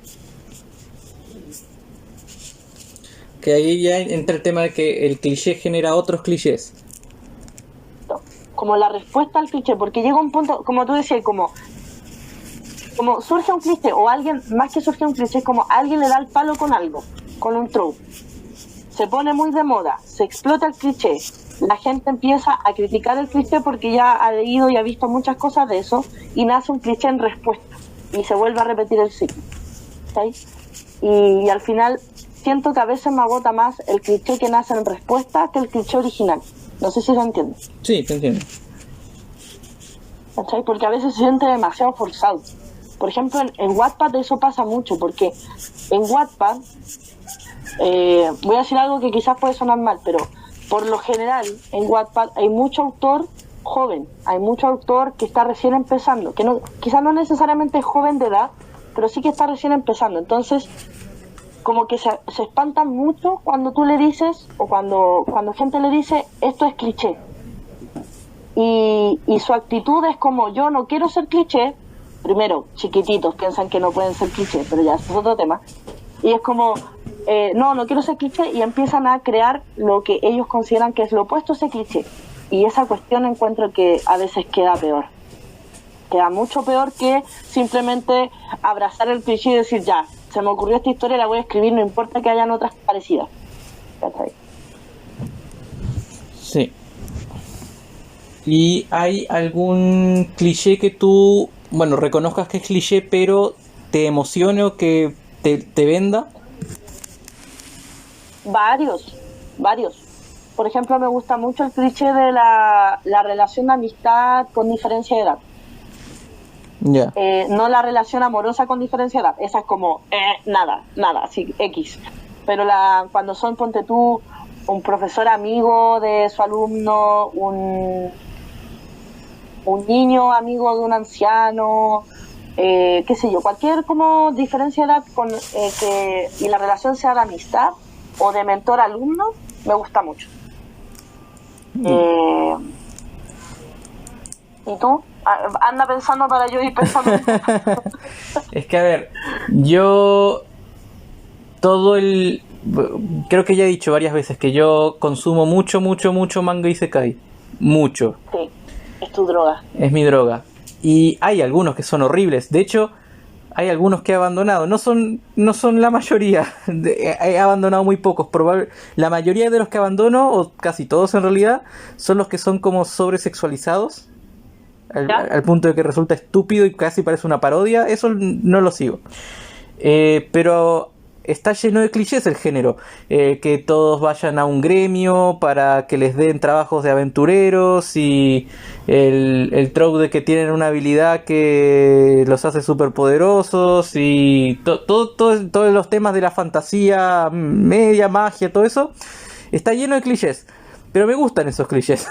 Que ahí ya entra el tema de que el cliché genera otros clichés. Como la respuesta al cliché, porque llega un punto, como tú decías, como surge un cliché, o alguien, más que surge un cliché, es como alguien le da el palo con algo, con un trope. Se pone muy de moda, se explota el cliché, la gente empieza a criticar el cliché porque ya ha leído y ha visto muchas cosas de eso, y nace un cliché en respuesta, y se vuelve a repetir el ciclo. ¿Sí? Y al final siento que a veces me agota más el cliché que nace en respuesta que el cliché original. No sé si se entiende. Sí, te entiendo. ¿Cachai? Porque a veces se siente demasiado forzado. Por ejemplo, en Wattpad eso pasa mucho, porque en Wattpad, voy a decir algo que quizás puede sonar mal, pero por lo general en Wattpad hay mucho autor joven, hay mucho autor que está recién empezando, que no, quizás no necesariamente es joven de edad, pero sí que está recién empezando. Entonces, como que se espantan mucho cuando tú le dices, o cuando gente le dice, esto es cliché. Y su actitud es como, yo no quiero ser cliché. Primero, chiquititos piensan que no pueden ser cliché, pero ya, eso es otro tema. Y es como, no quiero ser cliché, y empiezan a crear lo que ellos consideran que es lo opuesto a ese cliché. Y esa cuestión encuentro que a veces queda peor. Queda mucho peor que simplemente abrazar el cliché y decir, ya, se me ocurrió esta historia, la voy a escribir, no importa que hayan otras parecidas. ¿Cachai? Sí. ¿Y hay algún cliché que tú, bueno, reconozcas que es cliché, pero te emocione o que te venda? Varios. Por ejemplo, me gusta mucho el cliché de la relación de amistad con diferencia de edad. Ya. No la relación amorosa con diferencia de edad. Esa es como, nada, así, X. Pero cuando son, ponte tú, un profesor amigo de su alumno, un niño amigo de un anciano, qué sé yo, cualquier como diferencia de edad y la relación sea de amistad o de mentor-alumno, me gusta mucho. ¿Y tú? Anda pensando para yo ir pensando. Es que a ver, creo que ya he dicho varias veces que yo consumo mucho manga isekai. Mucho. Sí, es tu droga. Es mi droga. Y hay algunos que son horribles. De hecho, hay algunos que he abandonado. No son la mayoría. He abandonado muy pocos. La mayoría de los que abandono, o casi todos en realidad, son los que son como sobresexualizados. Al punto de que resulta estúpido y casi parece una parodia. Eso no lo sigo. Pero está lleno de clichés el género. Que todos vayan a un gremio para que les den trabajos de aventureros. Y el trope de que tienen una habilidad que los hace superpoderosos. Y todos los temas de la fantasía media, magia, todo eso. Está lleno de clichés. Pero me gustan esos clichés.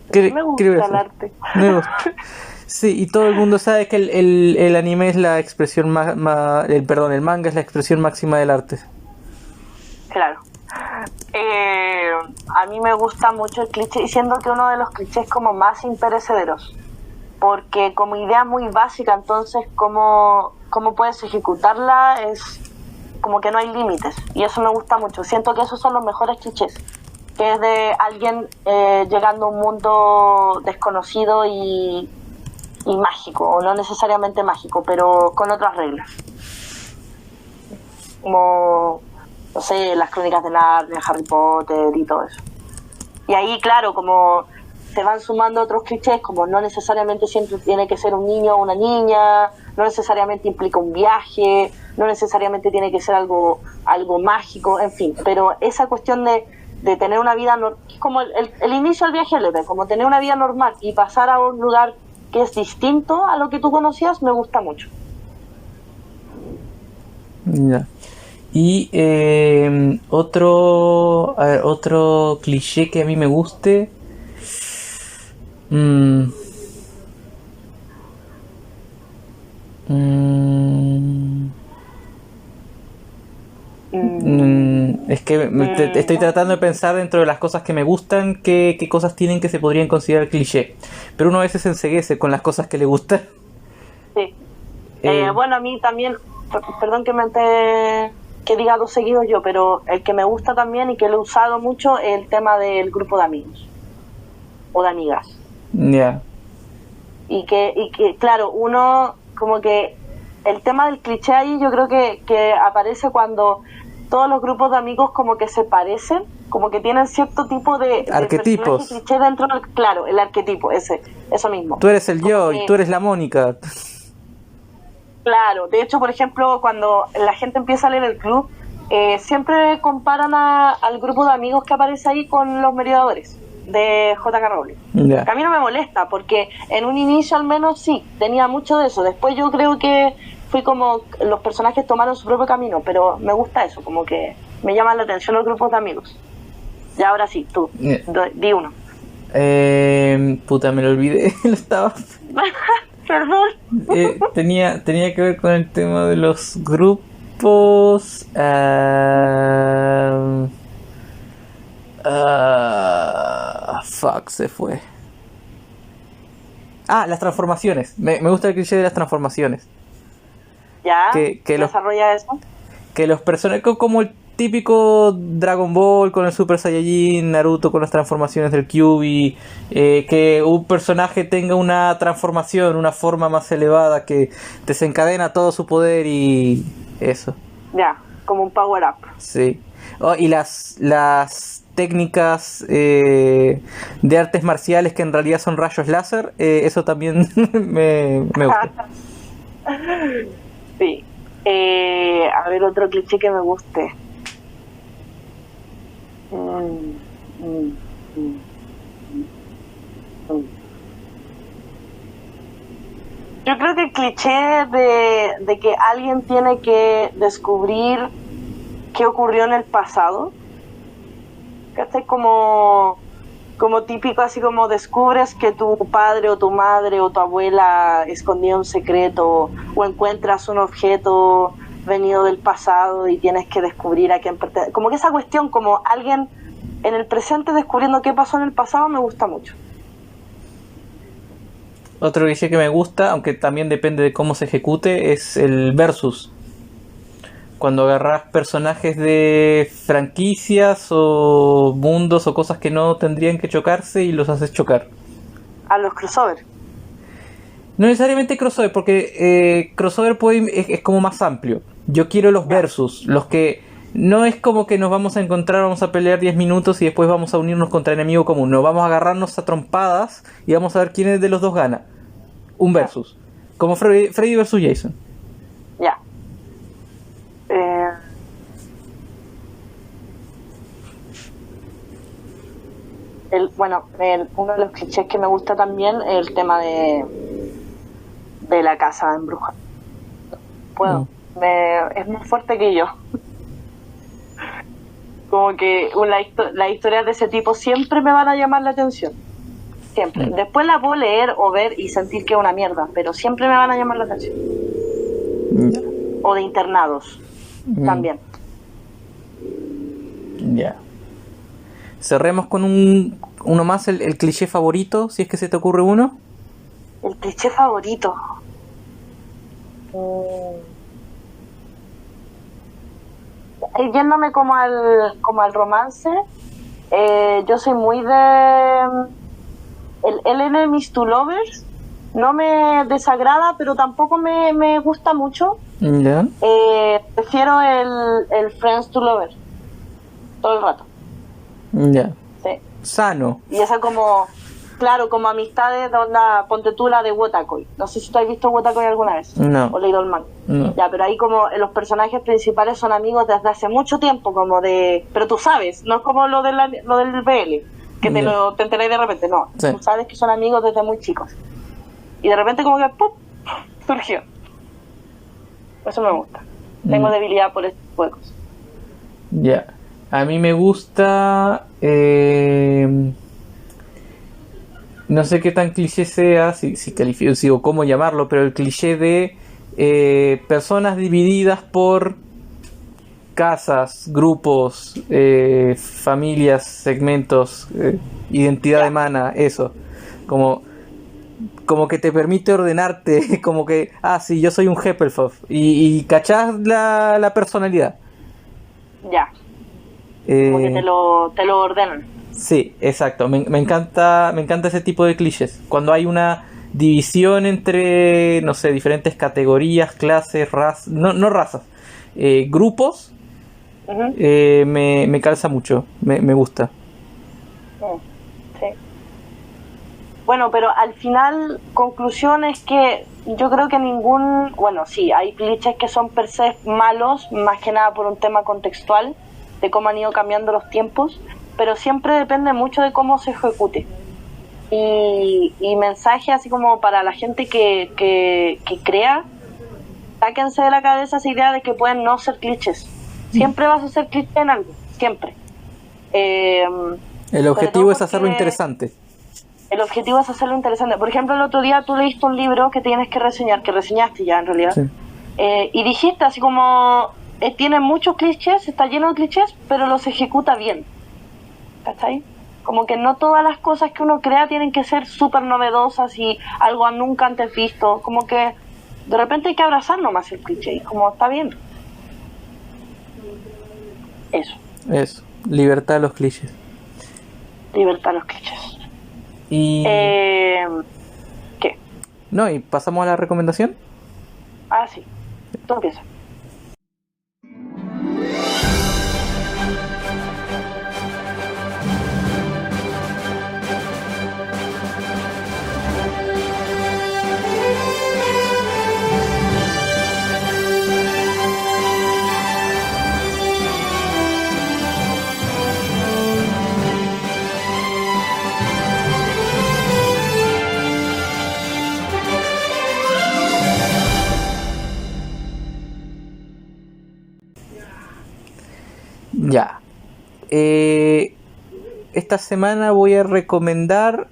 Me gusta el arte. Me gusta. Sí, y todo el mundo sabe que el anime es la expresión el manga es la expresión máxima del arte. Claro. A mí me gusta mucho el cliché, y siento que uno de los clichés como más imperecederos, porque como idea muy básica, entonces cómo puedes ejecutarla es como que no hay límites, y eso me gusta mucho. Siento que esos son los mejores clichés, que es de alguien llegando a un mundo desconocido y mágico, o no necesariamente mágico, pero con otras reglas, como, no sé, las Crónicas de Narnia, Harry Potter y todo eso. Y ahí, claro, como se van sumando otros clichés, como no necesariamente siempre tiene que ser un niño o una niña, no necesariamente implica un viaje, no necesariamente tiene que ser algo mágico, en fin. Pero esa cuestión de tener una vida, como el inicio del viaje al héroe, como tener una vida normal y pasar a un lugar que es distinto a lo que tú conocías, me gusta mucho. Ya. Y otro cliché que a mí me guste. Es que estoy tratando de pensar dentro de las cosas que me gustan, qué cosas tienen que se podrían considerar cliché. Pero uno a veces se enceguece con las cosas que le gustan. Sí. Bueno, a mí también, perdón que diga dos seguidos yo, pero el que me gusta también y que lo he usado mucho es el tema del grupo de amigos o de amigas. Ya. Yeah. Y que claro, uno como que el tema del cliché ahí yo creo que aparece cuando todos los grupos de amigos como que se parecen, como que tienen cierto tipo de arquetipos, de cliché dentro del, claro, el arquetipo, eso mismo. Tú eres el yo y tú eres la Mónica. Claro, de hecho, por ejemplo, cuando la gente empieza a leer el club, siempre comparan al grupo de amigos que aparece ahí con los Merodeadores de J.K. Rowling. Yeah. A mí no me molesta, porque en un inicio al menos sí, tenía mucho de eso. Después yo creo que fui como los personajes tomaron su propio camino, pero me gusta eso, como que me llaman la atención los grupos de amigos. Y ahora sí, tú, yeah. Di uno. Puta, me lo olvidé, lo estaba... Perdón. Tenía que ver con el tema de los grupos. Fuck, se fue. Las transformaciones. Me gusta el cliché de las transformaciones. ¿Ya? Que desarrolla eso. Que los personajes, como el típico Dragon Ball con el Super Saiyajin, Naruto con las transformaciones del Kyuubi, que un personaje tenga una transformación, una forma más elevada que desencadena todo su poder y eso. Ya, como un power up. Sí. Y las técnicas de artes marciales que en realidad son rayos láser, eso también me gusta. Sí. A ver, otro cliché que me guste. Yo creo que el cliché de que alguien tiene que descubrir qué ocurrió en el pasado, que este es como típico, así como descubres que tu padre o tu madre o tu abuela escondía un secreto, o encuentras un objeto venido del pasado y tienes que descubrir a quién pertenece. Como que esa cuestión, como alguien en el presente descubriendo qué pasó en el pasado, me gusta mucho. Otro cliché que me gusta, aunque también depende de cómo se ejecute, es el versus. Cuando agarras personajes de franquicias o mundos o cosas que no tendrían que chocarse y los haces chocar. A los crossover. No necesariamente crossover, porque crossover es como más amplio. Yo quiero los versus, los que no es como que nos vamos a encontrar, vamos a pelear 10 minutos y después vamos a unirnos contra enemigo común. No, vamos a agarrarnos a trompadas y vamos a ver quién de los dos gana. Un versus. Como Freddy versus Jason. Ya. Uno de los clichés que me gusta también es el tema de la casa embrujada. Puedo. Es más fuerte que yo. Como que las historias de ese tipo siempre me van a llamar la atención. Siempre. Después la puedo leer o ver y sentir que es una mierda, pero siempre me van a llamar la atención. O de internados. También. Ya. cerremos con uno más, el cliché favorito, si es que se te ocurre uno. El cliché favorito. Yéndome como al romance, yo soy muy de el enemies to lovers. No me desagrada, pero tampoco me gusta mucho. Ya. Prefiero el friends to lovers todo el rato. Ya. Sí. Sano. Y esa como, claro, como amistades de onda, ponte tú la de Wotakoi. No sé si tú has visto Wotakoi alguna vez. No. O leído el manga. No. Ya, pero ahí como los personajes principales son amigos desde hace mucho tiempo, como de... Pero tú sabes, no es como lo del BL, que te enteráis de repente, no. Sí. Tú sabes que son amigos desde muy chicos. Y de repente como que ¡pum! Surgió. Eso me gusta. Tengo debilidad por este tipo de cosas. Ya. A mí me gusta... no sé qué tan cliché sea, si califico, o cómo llamarlo, pero el cliché de personas divididas por casas, grupos, familias, segmentos, identidad de mana, eso. Como que te permite ordenarte, como que, sí, yo soy un Hufflepuff, y cachás la personalidad. Ya. Como que te lo ordenan. Sí, exacto. Me encanta ese tipo de clichés. Cuando hay una división entre, no sé, diferentes categorías, clases, razas, no razas, grupos, Uh-huh. me calza mucho, me gusta. Sí. Bueno, pero al final, conclusión es que yo creo que bueno, sí, hay clichés que son per se malos, más que nada por un tema contextual, de cómo han ido cambiando los tiempos, pero siempre depende mucho de cómo se ejecute. Y mensaje así como para la gente que crea, sáquense de la cabeza esa idea de que pueden no ser clichés. Siempre vas a ser cliché en algo, siempre. El objetivo es hacerlo interesante. El objetivo es hacerlo interesante. Por ejemplo, el otro día tú leíste un libro que tienes que reseñar, que reseñaste ya en realidad, Sí. Y dijiste así como, tiene muchos clichés, está lleno de clichés, pero los ejecuta bien. ¿Cachai? Como que no todas las cosas que uno crea tienen que ser súper novedosas y algo nunca antes visto. Como que de repente hay que abrazar nomás el cliché, y como está bien. Eso. Libertad a los clichés. Libertad a los clichés. Y... ¿Qué? No, y pasamos a la recomendación. Sí. Tú empiezas. Ya. Esta semana voy a recomendar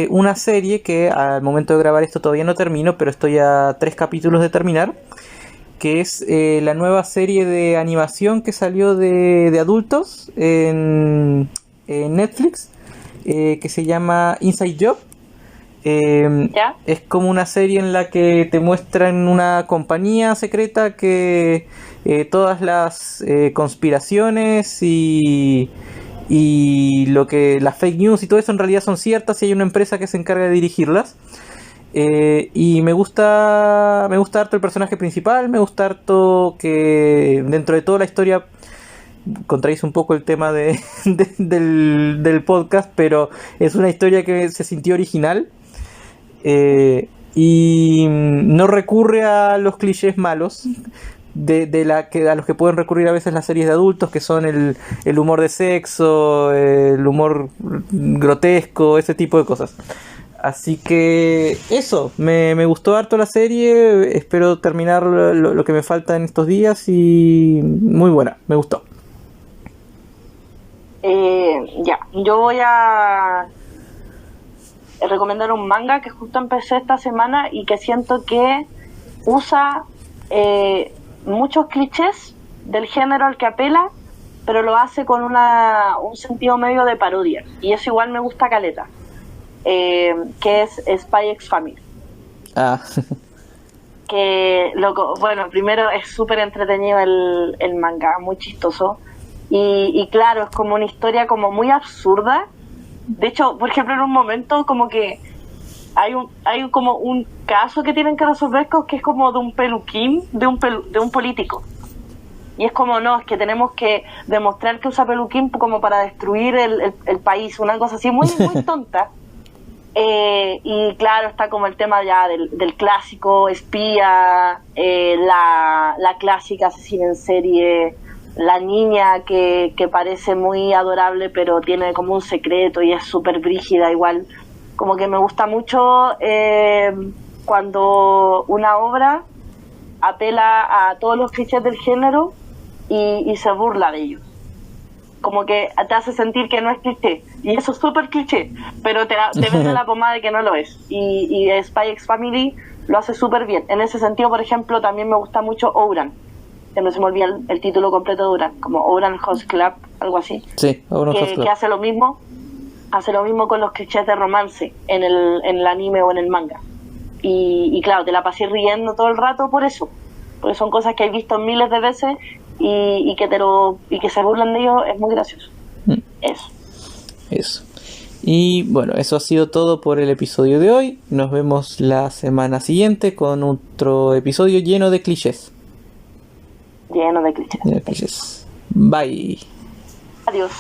una serie que al momento de grabar esto todavía no termino, pero estoy a 3 capítulos de terminar, que es la nueva serie de animación que salió de adultos en Netflix, que se llama Inside Job. ¿Ya? Es como una serie en la que te muestran una compañía secreta que todas las conspiraciones y lo que las fake news y todo eso en realidad son ciertas, y hay una empresa que se encarga de dirigirlas. Y me gusta harto el personaje principal, me gusta harto que dentro de toda la historia contradice un poco el tema del podcast, pero es una historia que se sintió original. Y no recurre a los clichés malos a los que pueden recurrir a veces las series de adultos, que son el humor de sexo, el humor grotesco, ese tipo de cosas. Así que eso, me gustó harto la serie, espero terminar lo que me falta en estos días, y muy buena, me gustó. Ya, yo voy a recomendar un manga que justo empecé esta semana y que siento que usa muchos clichés del género al que apela, pero lo hace con un sentido medio de parodia, y eso igual me gusta caleta, que es Spy X Family. Ah, Que, loco, bueno, primero es súper entretenido el manga, muy chistoso, y claro, es como una historia como muy absurda. De hecho, por ejemplo, en un momento como que hay como un caso que tienen que resolver, que es como de un peluquín de un político. Y es como, no, es que tenemos que demostrar que usa peluquín como para destruir el país, una cosa así muy, muy tonta. Y claro, está como el tema ya del clásico espía, la clásica asesina en serie, la niña que parece muy adorable pero tiene como un secreto y es súper brígida igual. Como que me gusta mucho cuando una obra apela a todos los clichés del género y se burla de ellos. Como que te hace sentir que no es cliché, y eso es súper cliché, pero te vende la pomada de que no lo es, y Spy X Family lo hace súper bien. En ese sentido, por ejemplo, también me gusta mucho Ouran, que no se me olvida el título completo de Ouran, como Ouran Host Club, algo así. sí, Ouran Host Club. Que hace lo mismo con los clichés de romance en el anime o en el manga, y claro, te la pasé riendo todo el rato por eso, porque son cosas que he visto miles de veces y que se burlan de ellos, es muy gracioso. Eso. Y bueno, eso ha sido todo por el episodio de hoy. Nos vemos la semana siguiente con otro episodio lleno de clichés. Lleno de clichés. Bye. Adiós.